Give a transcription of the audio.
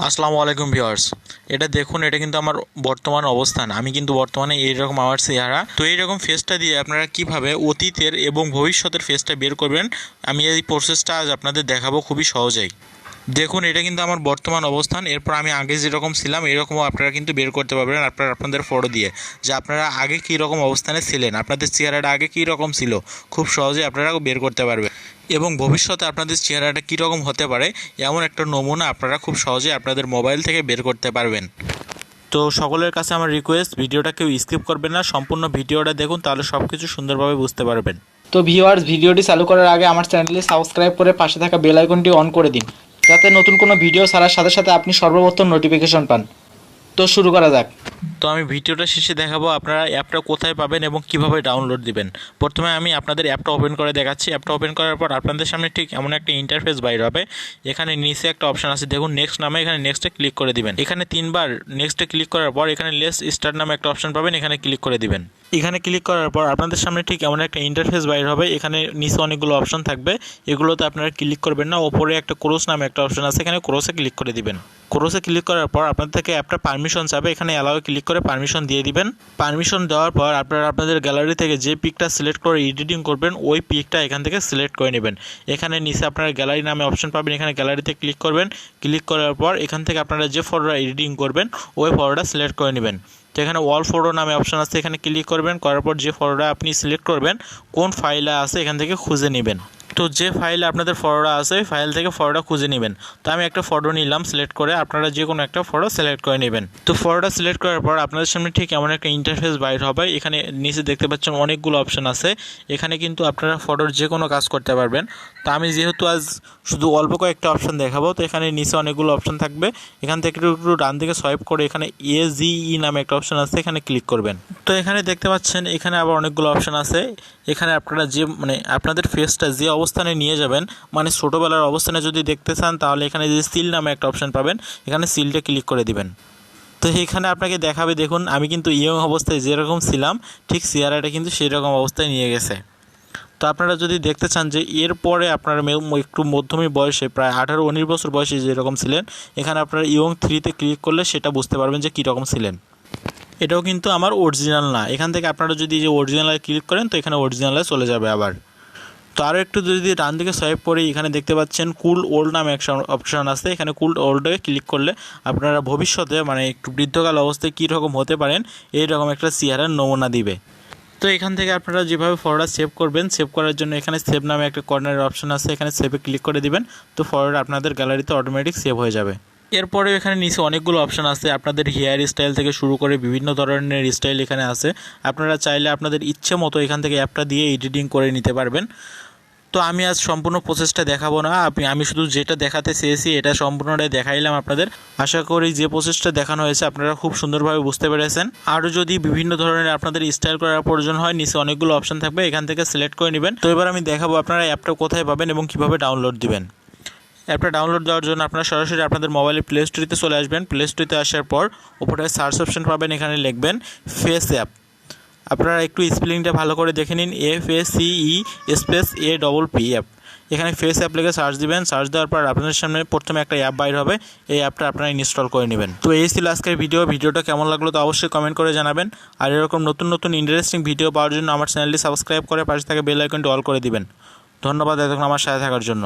আসসালামু আলাইকুম ভিউয়ার্স। এটা দেখুন, এটা কিন্তু আমার বর্তমান অবস্থান। আমি কিন্তু বর্তমানে এইরকম আমার চেহারা। তো এইরকম ফেসটা দিয়ে আপনারা কিভাবে অতীতের এবং ভবিষ্যতের ফেসটা বের করবেন, আমি এই প্রসেসটা আজ আপনাদের দেখাবো খুবই সহজেই। দেখুন, এটা কিন্তু আমার বর্তমান অবস্থান। এরপর আমি আগে যেরকম ছিলাম এরকমও আপনারা কিন্তু বের করতে পারবেন আপনাদের ফটো দিয়ে, যে আপনারা আগে কী রকম অবস্থানে ছিলেন, আপনাদের চেহারাটা আগে কী রকম ছিল, খুব সহজেই আপনারা বের করতে পারবেন। এবং ভবিষ্যতে আপনাদের চেহারাটা কীরকম হতে পারে এমন একটা নমুনা আপনারা খুব সহজেই আপনাদের মোবাইল থেকে বের করতে পারবেন। তো সকলের কাছে আমার রিকোয়েস্ট, ভিডিওটা কেউ স্কিপ করবেন না, সম্পূর্ণ ভিডিওটা দেখুন, তাহলে সব কিছু সুন্দরভাবে বুঝতে পারবেন। তো ভিউয়ার্স, ভিডিওটি চালু করার আগে আমার চ্যানেলটি সাবস্ক্রাইব করে পাশে থাকা বেল আইকনটি অন করে দিন, যাতে নতুন কোনো ভিডিও ছাড়ার সাথে সাথে আপনি সর্বপ্রথম নোটিফিকেশন পান। তো শুরু করা যাক। তো আমি ভিডিওটা শেষে দেখাবো আপনারা অ্যাপটা কোথায় পাবেন এবং কিভাবে ডাউনলোড দিবেন। প্রথমে আমি আপনাদের অ্যাপটা ওপেন করে দেখাচ্ছি। অ্যাপটা ওপেন করার পর আপনাদের সামনে ঠিক এমন একটা ইন্টারফেস বাইর হবে। এখানে নিচে একটা অপশন আছে, দেখুন নেক্সট নামে, এখানে নেক্সটে ক্লিক করে দিবেন। এখানে 3বার নেক্সটে ক্লিক করার পর এখানে লেস স্টার্ট নামে একটা অপশন পাবেন, এখানে ক্লিক করে দিবেন। এখানে ক্লিক করার পর আপনাদের সামনে ঠিক এমন একটা ইন্টারফেস বাইর হবে। এখানে নিচে অনেকগুলো অপশন থাকবে, এগুলোতে আপনারা ক্লিক করবেন না। ওপরে একটা ক্রস নামে একটা অপশন আছে, এখানে ক্রসে ক্লিক করে দিবেন। ক্রসে ক্লিক করার পর আপনাদের থেকে অ্যাপটা পারমিশন চাবে, এখানে অ্যালাও ক্লিক করে পারমিশন দিয়ে দিবেন। পারমিশন দেওয়ার পর আপনারা আপনাদের গ্যালারি থেকে যে পিকটা সিলেক্ট করে এডিটিং করবেন ওই পিকটা এখান থেকে সিলেক্ট করে নেবেন। এখানে নিচে আপনারা গ্যালারি নামে অপশন পাবেন, এখানে গ্যালারিতে ক্লিক করবেন। ক্লিক করার পর এখান থেকে আপনারা যে ফটোটা এডিটিং করবেন ওই ফটোটা সিলেক্ট করে নেবেন। তো এখানে অল ফটো নামে অপশন আছে, এখানে ক্লিক করবেন। করার পর যে ফটোটা আপনি সিলেক্ট করবেন কোন ফাইলে আছে এখান থেকে খুঁজে নেবেন। তো যে ফাইলে আপনাদের ফটোটা আছে ওই ফাইল থেকে ফটোটা খুঁজে নেবেন। তো আমি একটা ফটো নিলাম সিলেক্ট করে, আপনারা যে কোনো একটা ফটো সিলেক্ট করে নেবেন। তো ফটোটা সিলেক্ট করার পর আপনাদের সামনে ঠিক এমন একটা ইন্টারফেস বাইর হবে। এখানে নিচে দেখতে পাচ্ছেন অনেকগুলো অপশন আছে, এখানে কিন্তু আপনারা ফটোর যে কোনো কাজ করতে পারবেন। তো আমি যেহেতু আজ শুধু অল্প কয়েকটা অপশন দেখাবো, তো এখানে নিচে অনেকগুলো অপশন থাকবে। এখান থেকে একটু ডান দিকে সোয়াইপ করে এখানে AGE নামে একটা অপশন আছে, এখানে ক্লিক করবেন। তো এখানে দেখতে পাচ্ছেন এখানে আবার অনেকগুলো অপশন আছে। এখানে আপনারা যে আপনাদের ফেসটা যে অবস্থানে নিয়ে যাবেন, ছোটোবেলার অবস্থানে যদি দেখতে চান তাহলে এখানে যে সিল নামে একটা অপশন পাবেন, এখানে সিলটা ক্লিক করে দিবেন। তো এখানে আপনাকে দেখাবে, দেখুন আমি কিন্তু ইয়ং অবস্থায় যেরকম ছিলাম ঠিক চেহারাটা কিন্তু সেই রকম অবস্থায় নিয়ে গেছে। তো আপনারা যদি দেখতে চান যে এরপরে আপনারা একটু মধ্যমী বয়সে প্রায় 18-19 বছর বয়সে যেরকম ছিলেন, এখানে আপনারা ইয়ং 3তে ক্লিক করলে সেটা বুঝতে পারবেন যে কীরকম ছিলেন। এটাও কিন্তু আমার অরিজিনাল না, এখান থেকে আপনারা যদি যে অরিজিনালে ক্লিক করেন তো এখানে অরিজিনালে চলে যাবে আবার। তো আরও একটু যদি ডান দিকে সোয়াইপ করে এখানে দেখতে পাচ্ছেন কুল ওল্ড নামে একটা অপশন আছে, এখানে কুল ওল্ডে ক্লিক করলে আপনারা ভবিষ্যতে একটু বৃদ্ধকাল অবস্থায় কীরকম হতে পারেন এইরকম একটা চেহারার নমুনা দিবে। তো এখান থেকে আপনারা যেভাবে ফটোটা সেভ করবেন, সেভ করার জন্য এখানে সেভ নামে একটা কর্নারের অপশন আছে, এখানে সেভে ক্লিক করে দিবেন। তো ফটোটা আপনাদের গ্যালারিতে অটোমেটিক সেভ হয়ে যাবে। এরপরে এখানে নিচে অনেকগুলো অপশন আছে, আপনাদের হেয়ার স্টাইল থেকে শুরু করে বিভিন্ন ধরনের স্টাইল এখানে আছে। আপনারা চাইলে আপনাদের ইচ্ছে মতো এখান থেকে অ্যাপটা দিয়ে এডিটিং করে নিতে পারবেন। তো আমি আজ সম্পূর্ণ প্রসেসটা দেখাবো না, আমি শুধু যেটা দেখাতে চেয়েছি এটা সম্পূর্ণটাই দেখাইলাম আপনাদের। আশা করি যে প্রসেসটা দেখানো হয়েছে আপনারা খুব সুন্দরভাবে বুঝতে পেরেছেন। আরও যদি বিভিন্ন ধরনের আপনাদের স্টাইল করার প্রয়োজন হয়, নিচে অনেকগুলো অপশন থাকবে, এখান থেকে সিলেক্ট করে নেবেন। তো এবার আমি দেখাবো আপনারা অ্যাপটা কোথায় পাবেন এবং কীভাবে ডাউনলোড দিবেন। অ্যাপটা ডাউনলোড দেওয়ার জন্য আপনারা সরাসরি আপনাদের মোবাইলের প্লে স্টোরিতে চলে আসবেন। প্লে স্টোরিতে আসার পর ওপরে সার্চ অপশন পাবেন, এখানে লিখবেন ফেস অ্যাপ। আপনারা একটু স্পেলিংটা ভালো করে দেখে নিন, FACE অ্যাপ। এখানে ফেস অ্যাপ লিখে সার্চ দিবেন। সার্চ দেওয়ার পর আপনাদের সামনে প্রথমে একটা অ্যাপ বাইর হবে, এই অ্যাপটা আপনারা ইনস্টল করে নেবেন। তো এই ছিল আজকের ভিডিওটা কেমন লাগলো তো অবশ্যই কমেন্ট করে জানাবেন। আর এরকম নতুন নতুন ইন্টারেস্টিং ভিডিও পাওয়ার জন্য আমার চ্যানেলটি সাবস্ক্রাইব করে পাশে থাকা বেল আইকনটি অল করে দিবেন। ধন্যবাদ এতক্ষণ আমার সাথে থাকার জন্য।